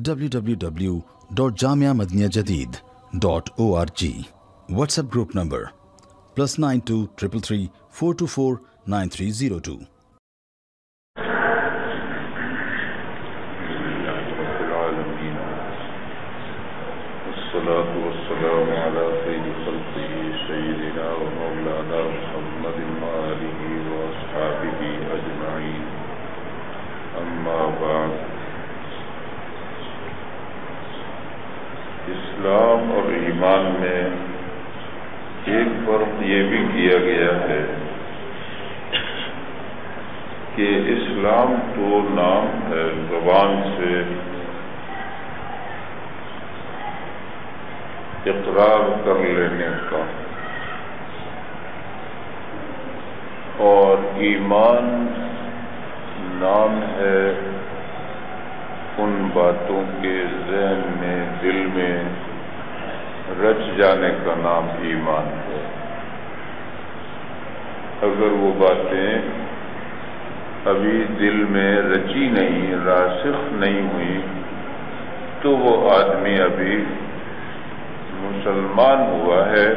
www.jamiamadiniyajadid.org. WhatsApp group number +92 333 424 9302. والصلاة والسلام على خير خلقه سيدنا ومولانا محمد وآله وأصحابه أجمعين. أما بعد، اسلام اور ایمان میں ایک فرق یہ بھی کیا گیا ہے کہ اسلام تو نام ہے زبان سے اقرار کر لینے کا، اور ایمان نام ہے ان باتوں کے ذہن میں دل میں رچ جانے کا نام ایمان ہے۔ اگر وہ باتیں ابھی دل میں رچی نہیں، راسخ نہیں ہوئی، تو وہ آدمی ابھی مسلمان ہوا ہے،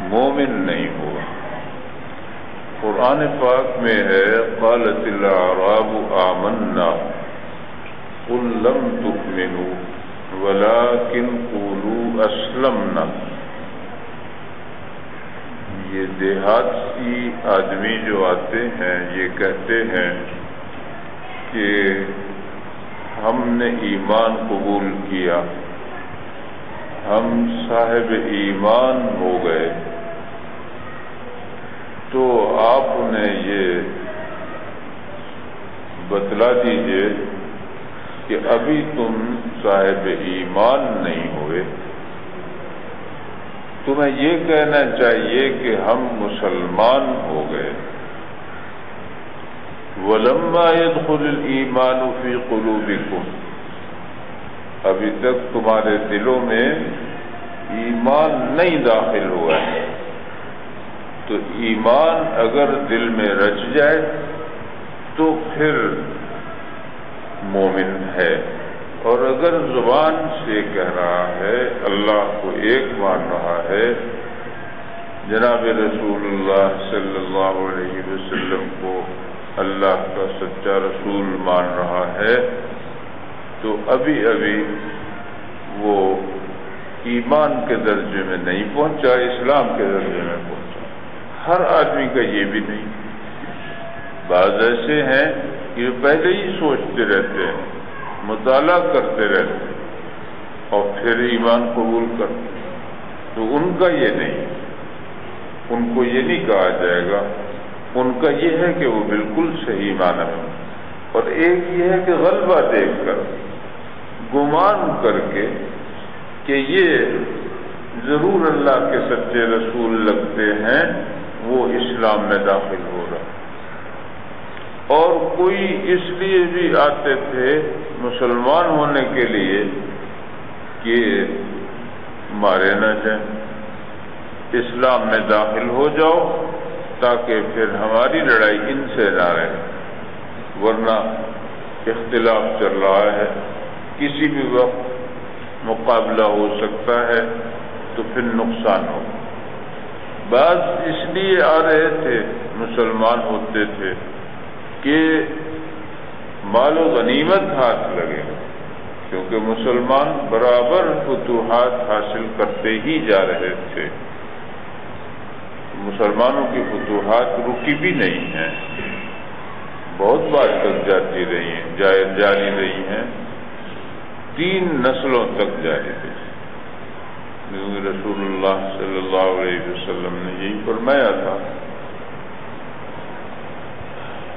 مومن نہیں ہوا۔ قرآن پاک میں ہے قالت الاعراب آمنا قل لم تؤمنوا ولكن قولوا اسلمنا۔ یہ دیہاتی آدمی جو آتے ہیں یہ کہتے ہیں کہ ہم نے ایمان قبول کیا، ہم صاحب ایمان ہو گئے، تو آپ انہیں یہ بتلا دیجئے کہ ابھی تم صاحب ایمان نہیں ہوئے، تمہیں یہ کہنا چاہیے کہ ہم مسلمان ہو گئے۔ وَلَمَّا يَدْخُلِ الْإِيمَانُ فِي قُلُوبِكُمْ، ابھی تک تمہارے دلوں میں ایمان نہیں داخل ہوا ہے۔ تو ایمان اگر دل میں رچ جائے تو پھر مومن ہے، اور اگر زبان سے کہہ رہا ہے، اللہ کو ایک مان رہا ہے، جناب رسول اللہ صلی اللہ علیہ وسلم کو اللہ کا سچا رسول مان رہا ہے، تو ابھی وہ ایمان کے درجے میں نہیں پہنچا، اسلام کے درجے میں پہنچا۔ ہر آدمی کا یہ بھی نہیں، بعض ایسے ہیں کہ پہلے ہی سوچتے رہتے ہیں، مطالعہ کرتے رہتے ہیں اور پھر ایمان قبول کرتے ہیں، تو ان کا یہ نہیں، ان کو یہ نہیں کہا جائے گا۔ ان کا یہ ہے کہ وہ بالکل صحیح معنی میں، اور ایک یہ ہے کہ غلبہ دیکھ کر، گمان کر کے کہ یہ ضرور اللہ کے سچے رسول لگتے ہیں، وہ اسلام میں داخل ہو رہا۔ اور کوئی اس لیے بھی آتے تھے مسلمان ہونے کے لیے کہ مارے نہ جائیں، اسلام میں داخل ہو جاؤ تاکہ پھر ہماری لڑائی ان سے نہ رہے، ورنہ اختلاف چل رہا ہے، کسی بھی وقت مقابلہ ہو سکتا ہے، تو پھر نقصان ہو۔ بعض اس لیے آ رہے تھے، مسلمان ہوتے تھے کہ مال و غنیمت ہاتھ لگے، کیونکہ مسلمان برابر فتوحات حاصل کرتے ہی جا رہے تھے۔ مسلمانوں کی فتوحات رکی بھی نہیں ہیں، بہت بار تک جاتی رہی ہیں، جاری رہی ہیں، 3 نسلوں تک جاری رہی۔ رسول اللہ صلی اللہ علیہ وسلم نے یہی فرمایا تھا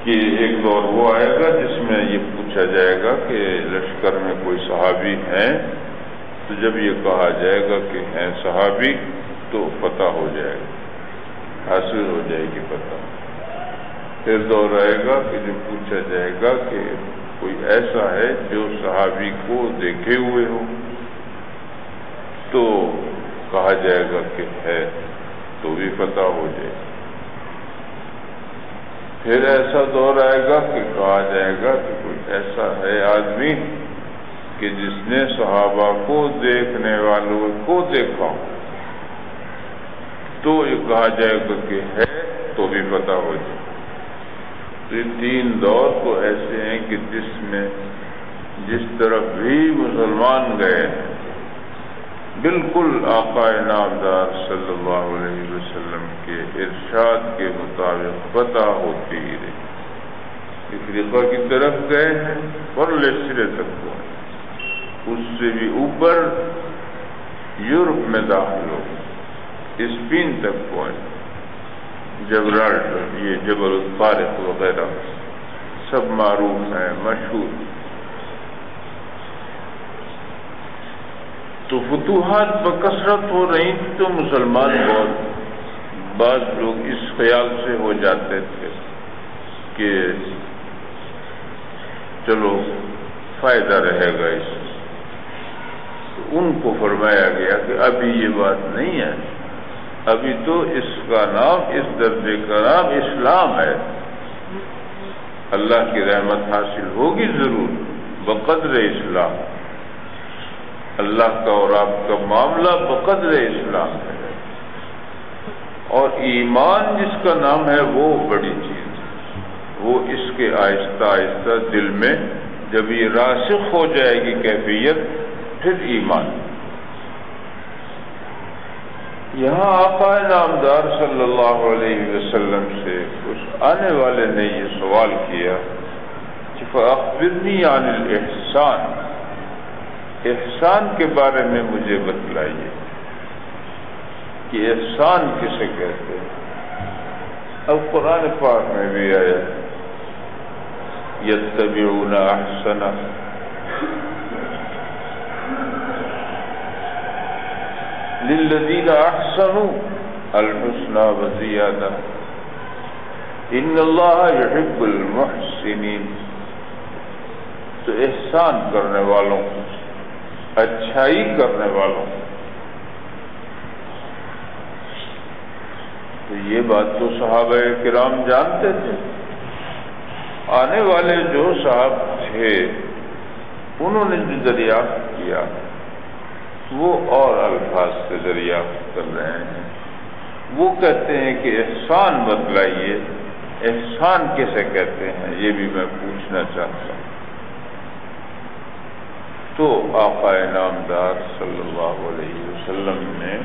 کہ ایک دور وہ آئے گا جس میں یہ پوچھا جائے گا کہ لشکر میں کوئی صحابی ہیں، تو جب یہ کہا جائے گا کہ ہیں صحابی تو پتہ ہو جائے گا، حاصل ہو جائے گی پتہ۔ پھر دور آئے گا کہ جب پوچھا جائے گا کہ کوئی ایسا ہے جو صحابی کو دیکھے ہوئے ہو، تو کہا جائے گا کہ ہے، تو بھی پتہ ہو جائے گا۔ پھر ایسا دور آئے گا کہ کہا جائے گا کہ کوئی ایسا ہے آدمی کہ جس نے صحابہ کو دیکھنے والوں کو دیکھا تو یہ کہا جائے گا کہ ہے تو بھی پتہ ہو جائے۔ تو یہ تین دور تو ایسے ہیں کہ جس طرف بھی مسلمان گئے ہیں بالکل آقا نامدار صلی اللہ علیہ وسلم کے ارشاد کے مطابق پتہ ہوتی ہی رہی۔ افریقہ کی طرف گئے ہیں پرلے سرے تک پہنچے، اس سے بھی اوپر یورپ میں داخل ہو، اسپین تک پہنچے، جبرالٹر، یہ جبل الطارق وغیرہ سب معروف ہیں، مشہور۔ تو فتوحات بکثرت ہو رہی تھی تو مسلمان بعض لوگ اس خیال سے ہو جاتے تھے کہ چلو فائدہ رہے گا اس سے، تو ان کو فرمایا گیا کہ ابھی یہ بات نہیں ہے، ابھی تو اس کا نام، اس درجے کا نام اسلام ہے۔ اللہ کی رحمت حاصل ہوگی ضرور بقدر اسلام، اللہ کا اور آپ کا معاملہ بقدر اسلام ہے، اور ایمان جس کا نام ہے وہ بڑی چیز ہے، وہ اس کے آہستہ آہستہ دل میں جب یہ راسخ ہو جائے گی کیفیت، پھر ایمان۔ یہاں آقا نامدار صلی اللہ علیہ وسلم سے اس آنے والے نے یہ سوال کیا کہ فَأَخْبِرْنِي عَنِ الْإِحْسَانِ، احسان کے بارے میں مجھے بتلائیے کہ احسان کسے کہتے ہیں۔ اب قرآن پاک میں بھی آیا یتبعون احسنہ، للذین احسنوا الحسنى وزیادہ ان اللہ یحب المحسنین۔ تو احسان کرنے والوں، اچھائی کرنے والوں، تو یہ بات تو صحابہ کرام جانتے تھے۔ آنے والے جو صاحب تھے انہوں نے جو دریافت کیا وہ اور الفاظ سے دریافت کر رہے ہیں۔ وہ کہتے ہیں کہ احسان بتلائیے، احسان کیسے کہتے ہیں، یہ بھی میں پوچھنا چاہتا ہوں۔ تو آقا نامدار صلی اللہ علیہ وسلم نے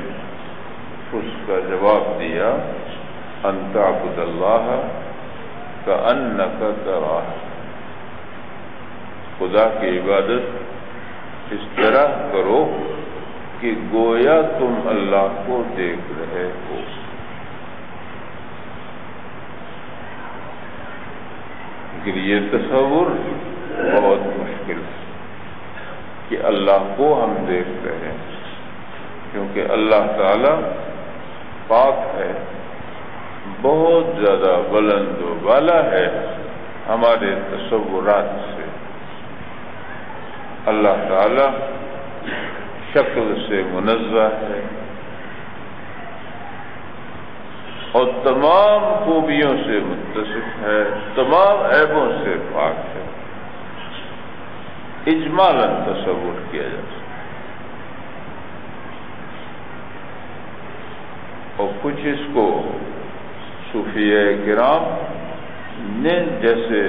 اس کا جواب دیا ان تعبد اللہ کأنک تراہ، خدا کی عبادت اس طرح کرو کہ گویا تم اللہ کو دیکھ رہے ہو۔ لیکن یہ تصور بہت مشکل ہے کہ اللہ کو ہم دیکھ رہے ہیں، کیونکہ اللہ تعالی پاک ہے، بہت زیادہ بلند و بالا ہے ہمارے تصورات سے۔ اللہ تعالی شکل سے منزہ ہے اور تمام خوبیوں سے متصف ہے، تمام عیبوں سے پاک ہے، اجمالاً تصور کیا جا سکتا۔ اور کچھ اس کو صوفیاء کرام نے جیسے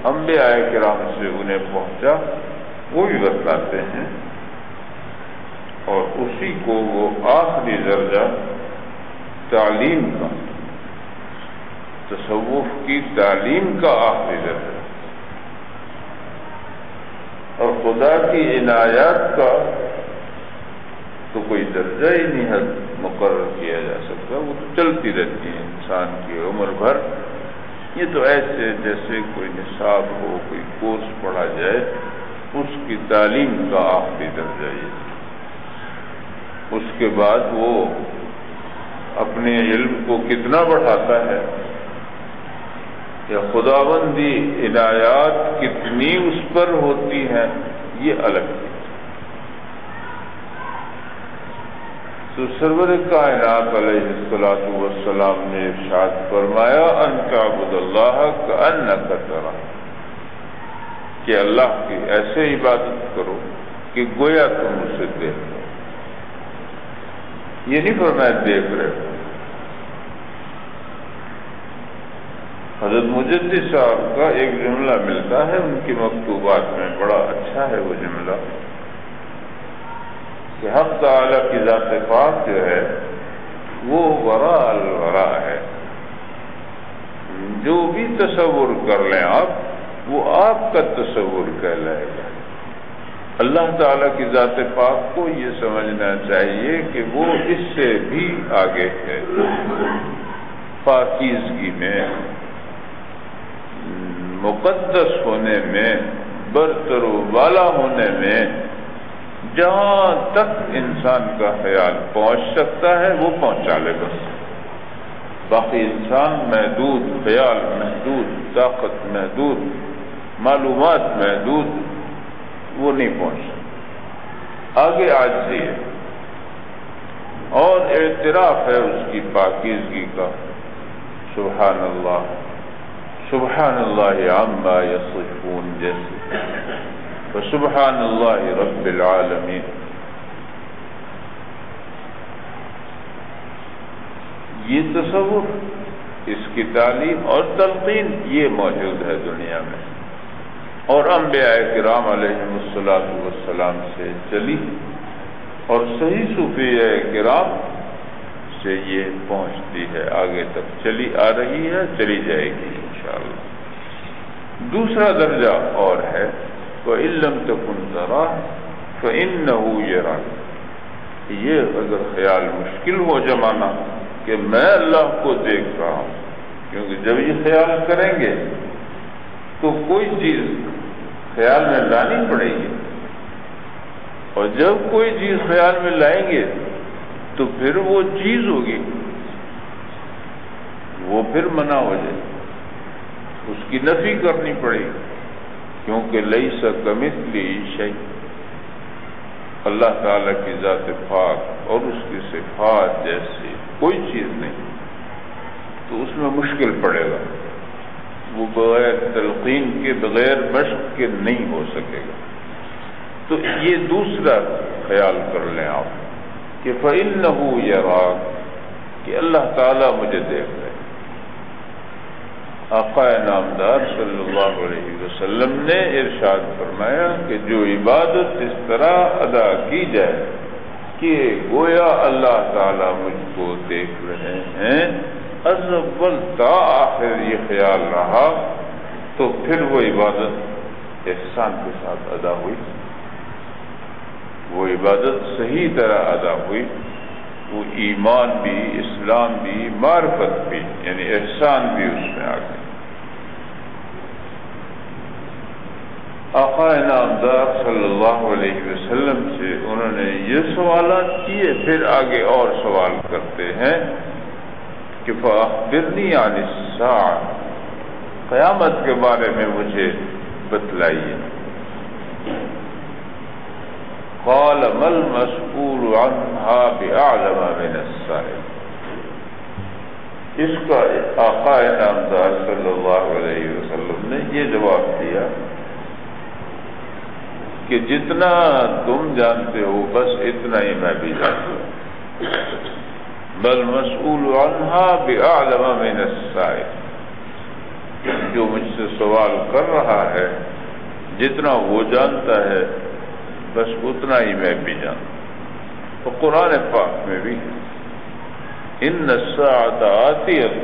انبیاء کرام سے انہیں پہنچا وہ بھی بتلاتے ہیں، اور اسی کو وہ آخری درجہ تعلیم کا، تصوف کی تعلیم کا آخری درجہ، اور خدا کی عنایات کا تو کوئی درجہ ہی نہیں ہے مقرر کیا جا سکتا، وہ تو چلتی رہتی ہے انسان کی عمر بھر۔ یہ تو ایسے جیسے کوئی نصاب ہو، کوئی کورس پڑھا جائے، اس کی تعلیم کا آخری درجہ یہ، اس کے بعد وہ اپنے علم کو کتنا بڑھاتا ہے یا خداوندی عنایات کتنی اس پر ہوتی ہیں، یہ الگ ہے۔ تو سرور کائنات علیہ الصلوۃ والسلام نے ارشاد فرمایا ان تعبد اللہ کأنک تراہ، کہ اللہ کی ایسے عبادت کرو کہ گویا تم اسے دیکھ رہے ہو، یہ نہیں فرمایا دیکھ رہے ہو۔ حضرت مجدد صاحب کا ایک جملہ ملتا ہے ان کی مکتوبات میں، بڑا اچھا ہے وہ جملہ، کہ حق تعالی کی ذات پاک جو ہے وہ وراء الورا ہے، جو بھی تصور کر لیں آپ وہ آپ کا تصور کہلائے گا۔ اللہ تعالیٰ کی ذات پاک کو یہ سمجھنا چاہیے کہ وہ اس سے بھی آگے ہے، پاکیزگی میں، مقدس ہونے میں، برتر و بالا ہونے میں، جہاں تک انسان کا خیال پہنچ سکتا ہے وہ پہنچا لے بس۔ باقی انسان محدود، خیال محدود، طاقت محدود، معلومات محدود، وہ نہیں پہنچ سکتا، آگے عاجزی ہے اور اعتراف ہے اس کی پاکیزگی کا۔ سبحان اللہ، سبحان اللہ عما یصفون جیسے، وسبحان اللہ رب العالمین۔ یہ تصور، اس کی تعلیم اور تلقین یہ موجود ہے دنیا میں، اور انبیاء کرام علیہم السلام سے چلی، اور صحیح صوفیہ کرام سے یہ پہنچتی ہے، آگے تک چلی آ رہی ہے، چلی جائے گی انشاءاللہ۔ دوسرا درجہ اور ہے وَإِن لَّمْ تَكُن تَرَاهُ فَإِنَّهُ يَرَاكَ۔ یہ اگر خیال مشکل ہو جمانا کہ میں اللہ کو دیکھ رہا ہوں، کیونکہ جب یہ خیال کریں گے تو کوئی چیز خیال میں لانی پڑے گی، اور جب کوئی چیز خیال میں لائیں گے تو پھر وہ چیز ہوگی، وہ پھر منع ہو جائے، اس کی نفی کرنی پڑے گی، کیونکہ لیس کمثلہ شیء، اللہ تعالیٰ کی ذات پاک اور اس کی صفات جیسی کوئی چیز نہیں، تو اس میں مشکل پڑے گا، وہ بغیر تلقین کے، بغیر مشق کے نہیں ہو سکے گا۔ تو یہ دوسرا خیال کر لیں آپ کہ فَإِنَّهُ يَرَاكَ، کہ اللہ تعالیٰ مجھے دیکھ رہے۔ آقا نامدار صلی اللہ علیہ وسلم نے ارشاد فرمایا کہ جو عبادت اس طرح ادا کی جائے کہ گویا اللہ تعالیٰ مجھ کو دیکھ رہے ہیں، از اول تا آخر یہ خیال رہا، تو پھر وہ عبادت احسان کے ساتھ ادا ہوئی، وہ عبادت صحیح طرح ادا ہوئی، وہ ایمان بھی، اسلام بھی، معرفت بھی، یعنی احسان بھی اس میں آ گئی۔ آقا نامدار صلی اللہ علیہ وسلم سے انہوں نے یہ سوالات کیے، پھر آگے اور سوال کرتے ہیں کہ فَأَخْبِرْنِي عَنِ السَّاعَةِ، قیامت کے بارے میں مجھے بتلائیے۔ قَالَ مَا الْمَسْئُولُ عَنْهَا بِأَعْلَمَ مِنَ السَّائِلِ، اس کا آقا نامدار صلی اللہ علیہ وسلم نے یہ جواب دیا کہ جتنا تم جانتے ہو بس اتنا ہی میں بھی جانتا ہوں، بل مسئول عنہا بأعلم من السائل، جو مجھ سے سوال کر رہا ہے جتنا وہ جانتا ہے بس اتنا ہی میں بھی جانتا ہوں۔ تو قرآن پاک میں بھی ان الساعۃ آتیۃ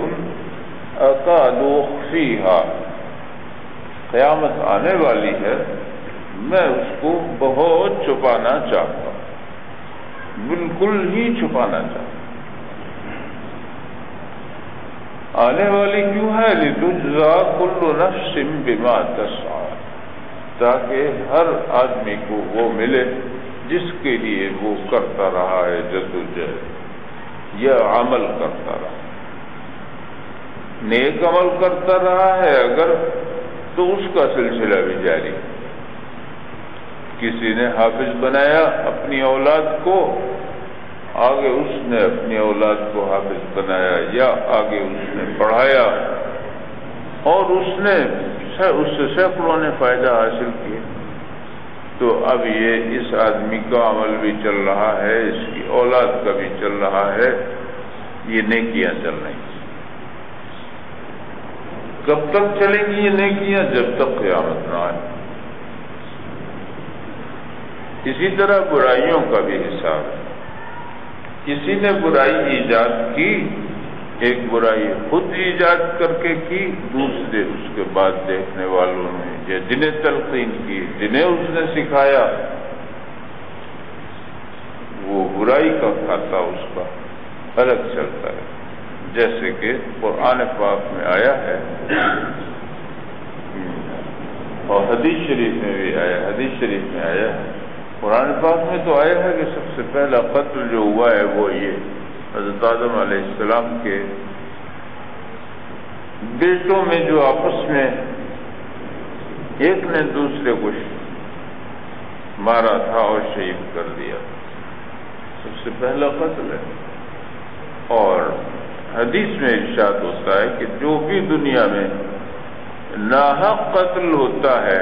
اکاد اخفیھا، قیامت آنے والی ہے، میں اس کو بہت چھپانا چاہتا ہوں، بالکل ہی چھپانا چاہتا ہوں۔ آنے والی کیوں ہے؟ لتجزا کل نفس بما تسعی، تاکہ ہر آدمی کو وہ ملے جس کے لیے وہ کرتا رہا ہے جدوجہد یا عمل کرتا رہا، نیک عمل کرتا رہا ہے اگر تو اس کا سلسلہ بھی جاری۔ کسی نے حافظ بنایا اپنی اولاد کو، آگے اس نے اپنی اولاد کو حافظ بنایا، یا آگے اس نے پڑھایا اور اس سے سینکڑوں نے فائدہ حاصل کیا۔ تو اب یہ اس آدمی کا عمل بھی چل رہا ہے، اس کی اولاد کا بھی چل رہا ہے، یہ نیکیاں چل رہی ہیں۔ کب تک چلیں گی یہ نیکیاں؟ جب تک قیامت نہ آئے۔ اسی طرح برائیوں کا بھی حساب ہے۔ کسی نے برائی ایجاد کی، ایک برائی خود ایجاد کر کے کی، دوسرے اس کے بعد دیکھنے والوں نے یا جنہیں تلقین کی، جنہیں اس نے سکھایا، وہ برائی کا کھاتا اس کا الگ چلتا ہے۔ جیسے کہ قرآن پاک میں آیا ہے اور حدیث شریف میں بھی آیا، حدیث شریف میں آیا ہے، قرآن پاک میں تو آیا ہے کہ سب سے پہلا قتل جو ہوا ہے وہ یہ حضرت آدم علیہ السلام کے بیٹوں میں جو آپس میں ایک نے دوسرے کو مارا تھا اور شہید کر دیا، سب سے پہلا قتل ہے۔ اور حدیث میں ارشاد ہوتا ہے کہ جو بھی دنیا میں ناحق قتل ہوتا ہے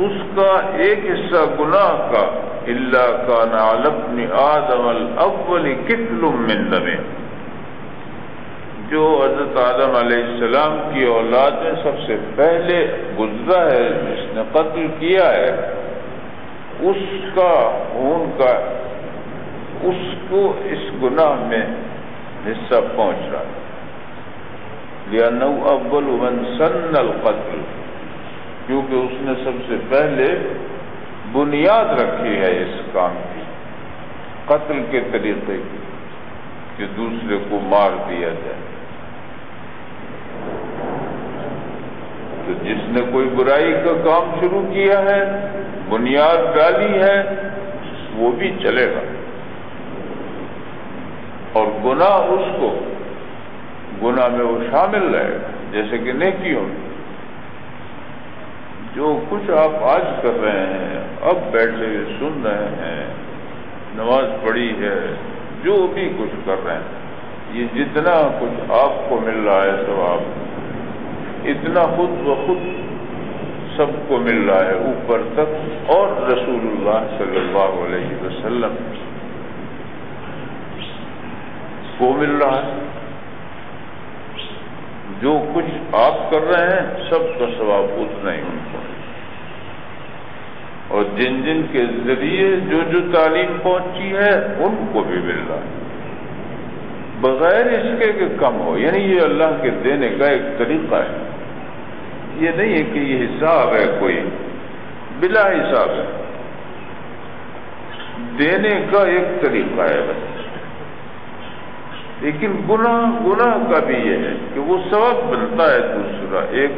اس کا ایک حصہ گناہ کا الا کان علی ابن آدم الاول کفل من دم، جو حضرت آدم علیہ السلام کی اولاد میں سب سے پہلے گزرا ہے، جس نے قتل کیا ہے، اس کا خون کا اس کو اس گناہ میں حصہ پہنچ رہا ہے۔ لِأَنَّهُ أَوَّلُ مَنْ سَنَّ الْقَتْلَ، کیونکہ اس نے سب سے پہلے بنیاد رکھی ہے اس کام کی، قتل کے طریقے کی، کہ دوسرے کو مار دیا جائے۔ تو جس نے کوئی برائی کا کام شروع کیا ہے، بنیاد ڈالی ہے، وہ بھی چلے گا، اور گناہ اس کو گناہ میں وہ شامل رہے گا، جیسے کہ نیکیوں میں جو کچھ آپ آج کر رہے ہیں، اب بیٹھے سن رہے ہیں، نماز پڑھی ہے، جو بھی کچھ کر رہے ہیں، یہ جتنا کچھ آپ کو مل رہا ہے ثواب، اتنا خود بخود سب کو مل رہا ہے اوپر تک، اور رسول اللہ صلی اللہ علیہ وسلم کو مل رہا ہے۔ جو کچھ آپ کر رہے ہیں سب کا ثواب اتنا ہی ان کو، اور جن جن کے ذریعے جو جو تعلیم پہنچی ہے ان کو بھی مل رہا ہے، بغیر اس کے کہ کم ہو۔ یعنی یہ اللہ کے دینے کا ایک طریقہ ہے، یہ نہیں ہے کہ یہ حساب ہے، کوئی بلا حساب ہے، دینے کا ایک طریقہ ہے بس۔ لیکن گناہ کا بھی یہ ہے کہ وہ سبب بنتا ہے دوسرا، ایک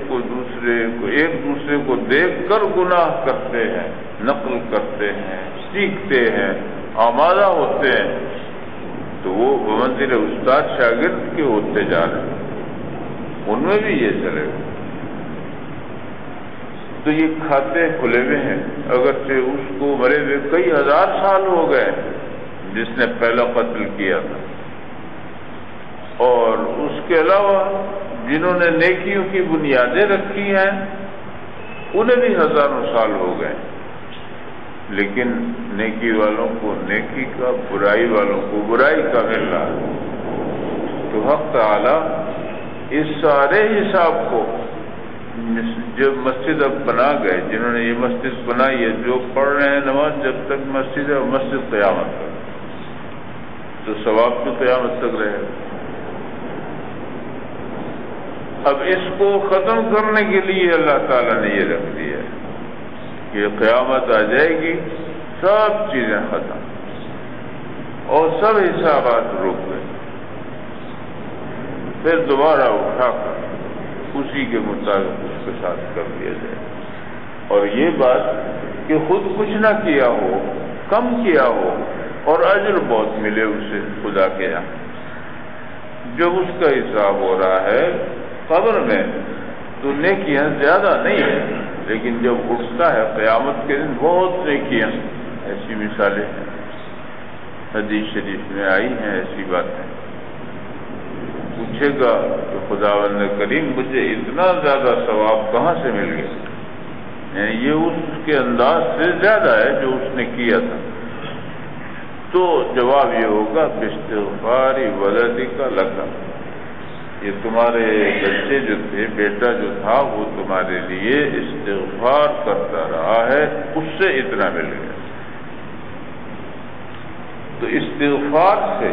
دوسرے کو دیکھ کر گناہ کرتے ہیں، نقل کرتے ہیں، سیکھتے ہیں، آمادہ ہوتے ہیں، تو وہ بمنزل استاد شاگرد کے ہوتے جا رہے ہیں، ان میں بھی یہ چلے گا۔ تو یہ کھاتے کھلے ہوئے ہیں، اگرچہ اس کو مرے ہوئے کئی ہزار سال ہو گئے جس نے پہلا قتل کیا تھا، اور اس کے علاوہ جنہوں نے نیکیوں کی بنیادیں رکھی ہیں انہیں بھی ہزاروں سال ہو گئے، لیکن نیکی والوں کو نیکی کا، برائی والوں کو برائی کا مل رہا ہے۔ تو حق تعالی اس سارے حساب کو جب مسجد اب بنا گئے، جنہوں نے یہ مسجد بنائی ہے، جو پڑھ رہے ہیں نماز جب تک مسجد ہے، مسجد قیامت تک، تو ثواب تو قیامت تک رہے گا۔ اب اس کو ختم کرنے کے لیے اللہ تعالیٰ نے یہ رکھ دیا ہے کہ قیامت آ جائے گی، سب چیزیں ختم اور سب حسابات رک گئے، پھر دوبارہ اٹھا کر اسی کے مطابق اس کے ساتھ کر دیا جائے۔ اور یہ بات کہ خود کچھ نہ کیا ہو، کم کیا ہو، اور اجر بہت ملے اسے خدا کے یہاں، جب اس کا حساب ہو رہا ہے قبر میں تو نیکیاں زیادہ نہیں ہیں، لیکن جب اٹھتا ہے قیامت کے دن بہت نیکیاں، ایسی مثالیں ہیں، حدیث شریف میں آئی ہیں ایسی باتیں۔ پوچھے گا کہ خداوند کریم مجھے اتنا زیادہ ثواب کہاں سے مل گیا؟ یعنی یہ اس کے انداز سے زیادہ ہے جو اس نے کیا تھا، تو جواب یہ ہوگا باستغفار ولدک لک، یہ تمہارے بچے جو تھے، بیٹا جو تھا، وہ تمہارے لیے استغفار کرتا رہا ہے، اس سے اتنا مل گیا۔ تو استغفار سے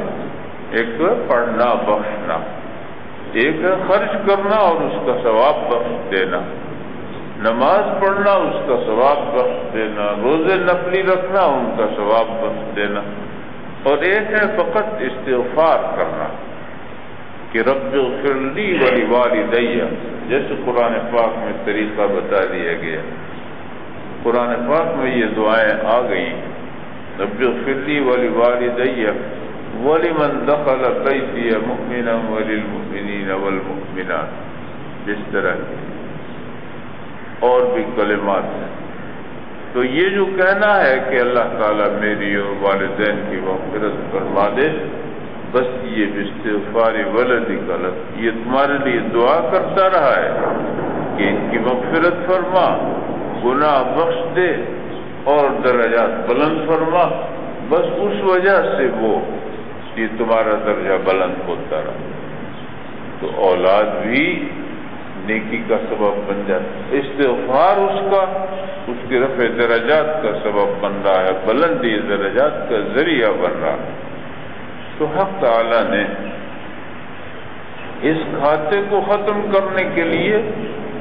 ایک پڑھنا بخشنا، ایک ہے خرچ کرنا اور اس کا ثواب بخش دینا، نماز پڑھنا اس کا ثواب بخش دینا، روزے نفلی رکھنا ان کا ثواب بخش دینا، اور ایک ہے فقط استغفار کرنا کہ رب اغفر لی ولوالدی، جیسے قرآن پاک میں طریقہ بتا دیا گیا، قرآن پاک میں یہ دعائیں آ گئیں، رب اغفر لی ولوالدی ولمن دخل بیتی مؤمنا وللمؤمنین والمؤمنات، جس طرح کی اور بھی کلمات ہیں۔ تو یہ جو کہنا ہے کہ اللہ تعالیٰ میری اور والدین کی مغفرت فرما دے، بس یہ باستغفار ولدک لک، یہ تمہارے لیے دعا کرتا رہا ہے کہ ان کی مغفرت فرما، گناہ بخش دے اور درجات بلند فرما، بس اس وجہ سے وہ یہ تمہارا درجہ بلند ہوتا رہا۔ تو اولاد بھی نیکی کا سبب بن جاتا، استغفار اس کے رفع درجات کا سبب بن رہا ہے، بلندی درجات کا ذریعہ بن رہا ہے۔ تو حق تعالیٰ نے اس کھاتے کو ختم کرنے کے لیے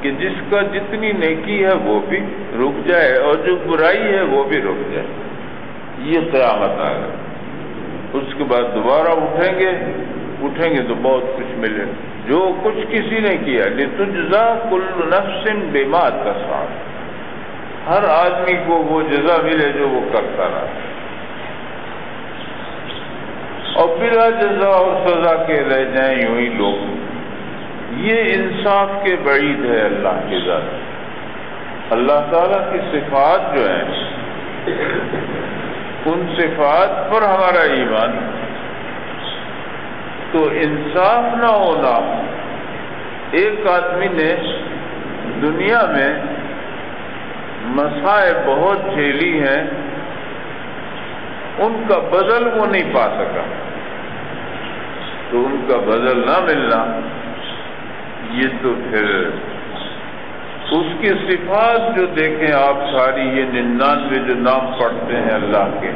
کہ جس کا جتنی نیکی ہے وہ بھی رک جائے اور جو برائی ہے وہ بھی رک جائے، یہ قیامت آ گئی۔ اس کے بعد دوبارہ اٹھیں گے تو بہت کچھ ملے، جو کچھ کسی نے کیا، لتجزا کل نفس بما کسبت، ہر آدمی کو وہ جزا ملے جو وہ کرتا رہا، اور بلا جزا اور سزا کے رہ جائیں یوں ہی لوگ۔ یہ انصاف کے بعید ہے اللہ کی ذات۔ اللہ تعالیٰ کی صفات جو ہیں، ان صفات پر ہمارا ایمان، تو انصاف نہ ہونا، ایک آدمی نے دنیا میں مسائب بہت جھیلی ہیں، ان کا بدل وہ نہیں پا سکا، تو ان کا بدل نہ ملنا، یہ تو پھر اس کی صفات جو دیکھیں آپ ساری، یہ 99 جو نام پڑھتے ہیں اللہ کے،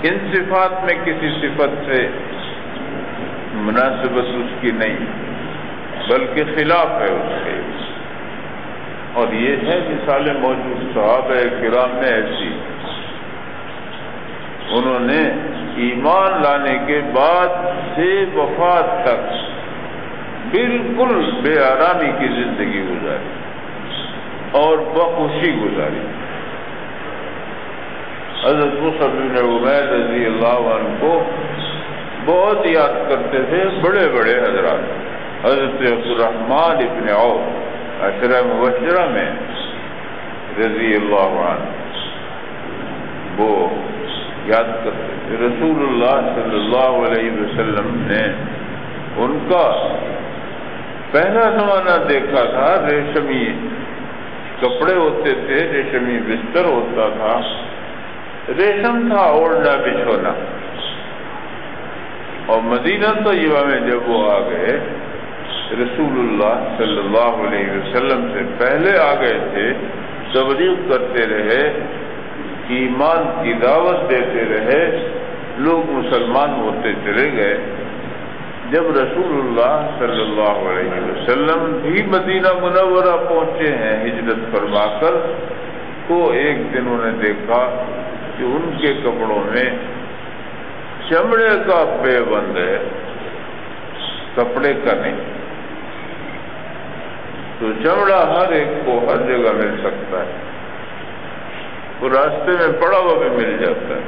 ان صفات میں کسی صفت سے مناسبت اس کی نہیں، بلکہ خلاف ہے اس کے، اور یہ ہے مثالیں موجود صحابہ کرام میں ایسی، انہوں نے ایمان لانے کے بعد سے وفات تک بالکل بے آرامی کی زندگی گزاری اور بخوشی گزاری۔ حضرت مصعب بن عمیر رضی اللہ عنہ کو بہت یاد کرتے تھے بڑے بڑے حضرات، حضرت عبدالرحمن ابن عوف عشرہ مبشرہ میں رضی اللہ عنہ، وہ یاد کرتے تھے رسول اللہ صلی اللہ علیہ وسلم نے ان کا پہلا زمانہ دیکھا تھا، ریشمی کپڑے ہوتے تھے، ریشمی بستر ہوتا تھا، ریشم تھا اوڑھنا بچھونا، اور مدینہ طیبہ میں جب وہ آ گئے، رسول اللہ صلی اللہ علیہ وسلم سے پہلے آ گئے تھے، تبلیغ کرتے رہے، ایمان کی دعوت دیتے رہے، لوگ مسلمان ہوتے چلے گئے۔ جب رسول اللہ صلی اللہ علیہ وسلم بھی مدینہ منورہ پہنچے ہیں ہجرت فرما کر، تو ایک دن انہوں نے دیکھا کہ ان کے کپڑوں میں چمڑے کا پیبند ہے، کپڑے کا نہیں۔ تو چمڑا ہر ایک کو ہر جگہ مل سکتا ہے، وہ راستے میں پڑا ہوا بھی مل جاتا ہے،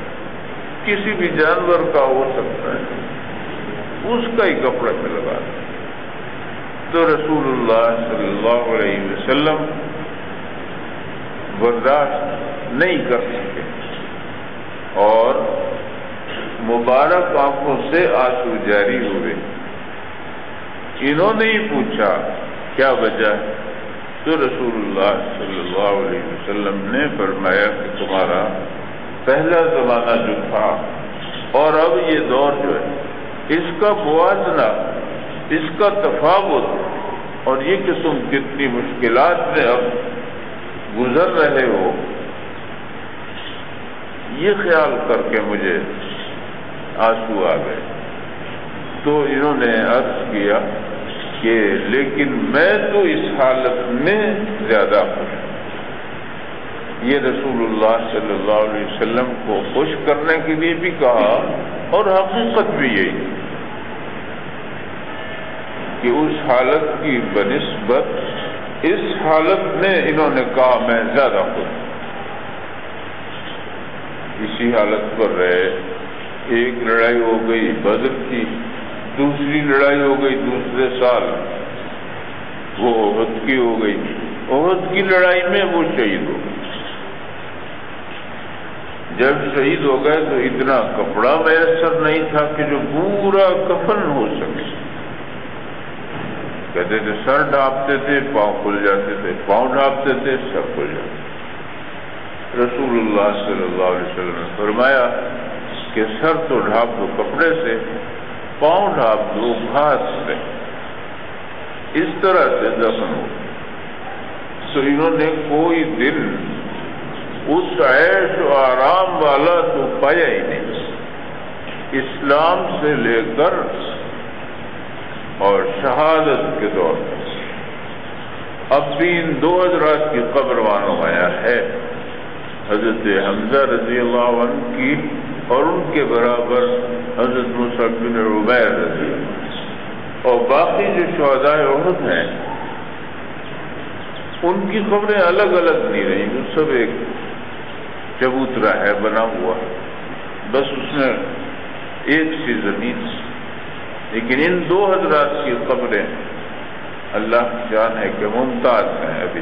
کسی بھی جانور کا ہو سکتا ہے، اس کا ہی کپڑا پہ لگا۔ تو رسول اللہ صلی اللہ علیہ وسلم برداشت نہیں کر سکے اور مبارک آنکھوں سے آنسو جاری ہوئے۔ انہوں نے ہی پوچھا کیا وجہ ہے؟ تو رسول اللہ صلی اللہ علیہ وسلم نے فرمایا کہ تمہارا پہلا زمانہ جو تھا اور اب یہ دور جو ہے اس کا موازنہ، اس کا تفاوت اور یہ کہ تم کتنی مشکلات میں اب گزر رہے ہو، یہ خیال کر کے مجھے آنسو آ گئے۔ تو انہوں نے عرض کیا کہ لیکن میں تو اس حالت میں زیادہ خوش ہوں۔ یہ رسول اللہ صلی اللہ علیہ وسلم کو خوش کرنے کے لیے بھی کہا اور حقیقت بھی یہی کہ اس حالت کی بنسبت اس حالت میں انہوں نے کہا میں زیادہ خوش ہوں۔ اسی حالت پر رہے، ایک لڑائی ہو گئی بدر کی، دوسری لڑائی ہو گئی دوسرے سال، وہ احد کی ہو گئی۔ احد کی لڑائی میں وہ شہید ہو گئے۔ جب شہید ہو گئے تو اتنا کپڑا میسر نہیں تھا کہ جو پورا کفن ہو سکے۔ کہتے تھے سر ڈھانپتے تھے پاؤں کھل جاتے تھے، پاؤں ڈھانپتے تھے سر کھل جاتے تھے۔ رسول اللہ صلی اللہ علیہ وسلم نے فرمایا کہ سر تو ڈھانپ دو کپڑے سے، پاؤں ڈھانپ دو گھاس سے، اس طرح سے دفن ہو۔ تو انہوں نے کوئی دن اس عیش و آرام والا تو پایا ہی نہیں، اسلام سے لے کر اور شہادت کے دور میں۔ اب بھی ان دو حضرات کی قبر مایا ہے، حضرت حمزہ رضی اللہ عنہ کی اور ان کے برابر حضرت مصعب بن عمیر رضی اللہ، اور باقی جو شہداء احد ہیں ان کی قبریں الگ الگ نہیں رہیں، وہ سب ایک چبوترا ہے بنا ہوا، بس اس میں ایک سی زمین۔ لیکن ان دو حضرات کی قبریں اللہ کی جان ہے کہ ممتاز ہیں، ابھی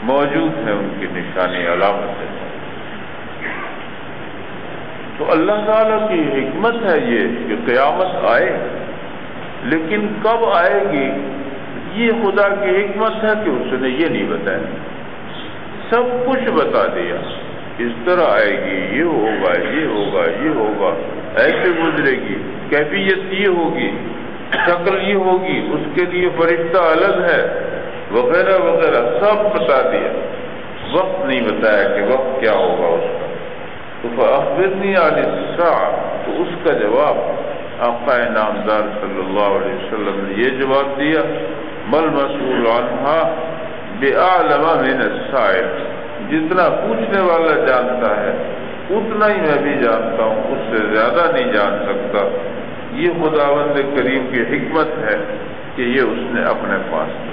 موجود ہیں ان کی نشانی علامت ہے۔ تو اللہ تعالیٰ کی حکمت ہے یہ کہ قیامت آئے، لیکن کب آئے گی یہ خدا کی حکمت ہے کہ اس نے یہ نہیں بتایا، سب کچھ بتا دیا، اس طرح آئے گی، یہ ہوگا یہ ہوگا یہ ہوگا، ایسے گزرے گی، کیفیت یہ ہوگی، شکل یہ ہوگی، اس کے لیے فرشتہ الگ ہے وغیرہ وغیرہ، سب بتا دیا۔ وقت نہیں بتایا کہ وقت کیا ہوگا اس کا۔ تو فأخبرنی عن الساعة، تو اس کا جواب آقا نامدار صلی اللہ علیہ وسلم نے یہ جواب دیا، مل مسئول عنہا بأعلم من السائل، جتنا پوچھنے والا جانتا ہے اتنا ہی میں بھی جانتا ہوں، اس سے زیادہ نہیں جان سکتا۔ یہ خداوند کریم کی حکمت ہے کہ یہ اس نے اپنے پاس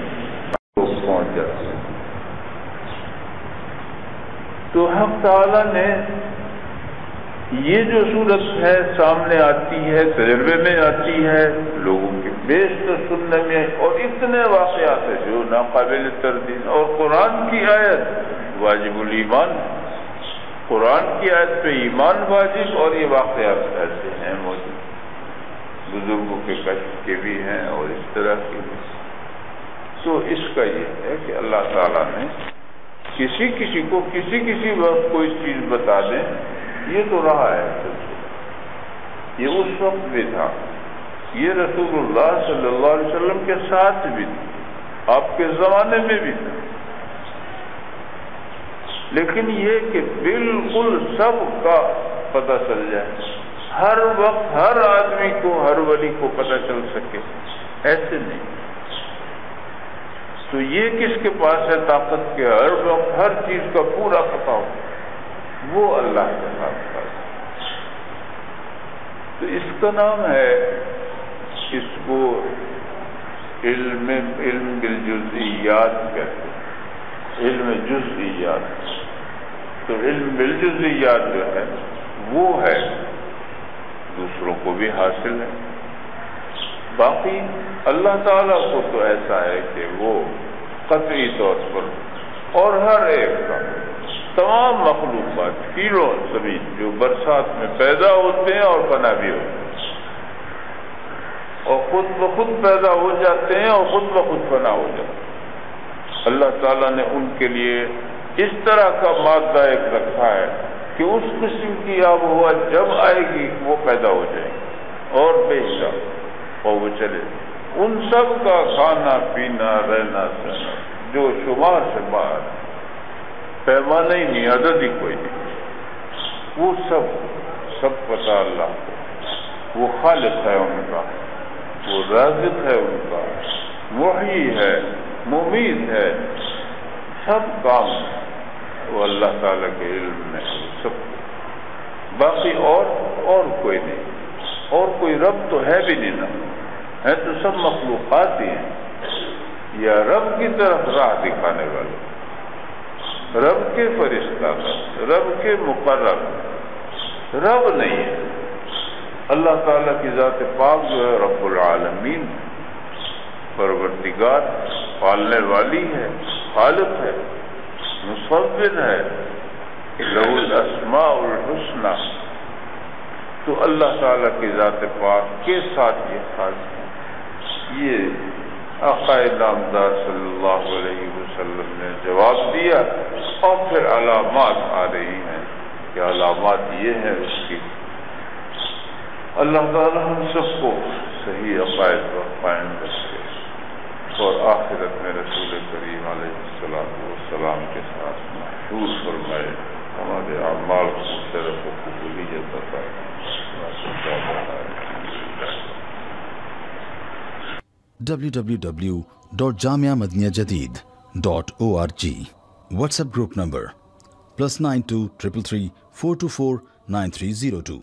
پہنچ جاتا۔ تو حق تعالیٰ نے یہ جو صورت ہے سامنے آتی ہے، تجربے میں آتی ہے، لوگوں کے بیشتر سننے میں، اور اتنے واقعات ہیں جو ناقابل تردید، اور قرآن کی آیت واجب الایمان، قرآن کی آیت پہ ایمان واجب، اور یہ واقعات ایسے ہیں موجود، بزرگوں کے کشف کے بھی ہیں اور اس طرح کے بھی۔ تو اس کا یہ ہے کہ اللہ تعالیٰ نے کسی کو کسی وقت کوئی چیز بتا دیں، یہ تو رہا ہے، یہ اس وقت بھی تھا، یہ رسول اللہ صلی اللہ علیہ وسلم کے ساتھ بھی تھا، آپ کے زمانے میں بھی تھا، لیکن یہ کہ بالکل سب کا پتہ چل جائے، ہر وقت ہر آدمی کو، ہر ولی کو پتہ چل سکے، ایسے نہیں۔ تو یہ کس کے پاس ہے طاقت کے ہر وقت ہر چیز کا پورا پتہ ہو؟ وہ اللہ کے ساتھ ہے۔ تو اس کا نام ہے، اس کو علم بالجزئیات کہتے ہیں، علم جزئیات۔ تو علم بالجزئیات جو ہے وہ ہے، دوسروں کو بھی حاصل ہے۔ باقی اللہ تعالیٰ کو تو ایسا ہے کہ وہ قطعی طور پر اور ہر ایک کا، تمام مخلوقات، کیڑوں زمین جو برسات میں پیدا ہوتے ہیں اور فنا بھی ہوتے ہیں، اور خود بخود پیدا ہو جاتے ہیں اور خود بخود فنا ہو جاتے ہیں، اللہ تعالیٰ نے ان کے لیے اس طرح کا مادہ ایک رکھا ہے کہ اس قسم کی آب و ہوا جب آئے گی وہ پیدا ہو جائے گی اور بے شک اور وہ چلے. ان سب کا کھانا پینا رہنا سہنا جو شمار سے باہر پیمانہ ہی نہیں، عدد ہی کوئی نہیں، وہ سب پتہ اللہ کو. وہ خالق ہے ان کا، وہ رازق ہے ان کا، محیی ہے، ممیت ہے، سب کام وہ اللہ تعالیٰ کے علم میں سب. باقی اور کوئی نہیں، اور کوئی رب تو ہے بھی نہیں نا، ہے تو سب مخلوقات ہی ہیں. یا رب کی طرف راہ دکھانے والے، رب کے فرشتہ، رب کے مقرر، رب نہیں ہے. اللہ تعالیٰ کی ذات پاک جو ہے رب العالمین، پروردگار، پالنے والی ہے، خالق ہے، مصور ہے، لہ الاسماء الحسنی. تو اللہ تعالیٰ کی ذات پاک کے ساتھ یہ خاص ہے. یہ آقا نامدار صلی اللہ علیہ وسلم نے جواب دیا، اور پھر علامات آ رہی ہیں کہ علامات یہ ہیں اس کی. اللہ تعالیٰ ہم سب کو صحیح عقائد پر قائم رکھے اور آخرت میں رسول کریم علیہ السلام کے ساتھ محشور فرمائے. ہمارے اعمال کو شرف و قبولیت عطا www.jamiamadiniyajadid.org WhatsApp group number +92 333 424 9302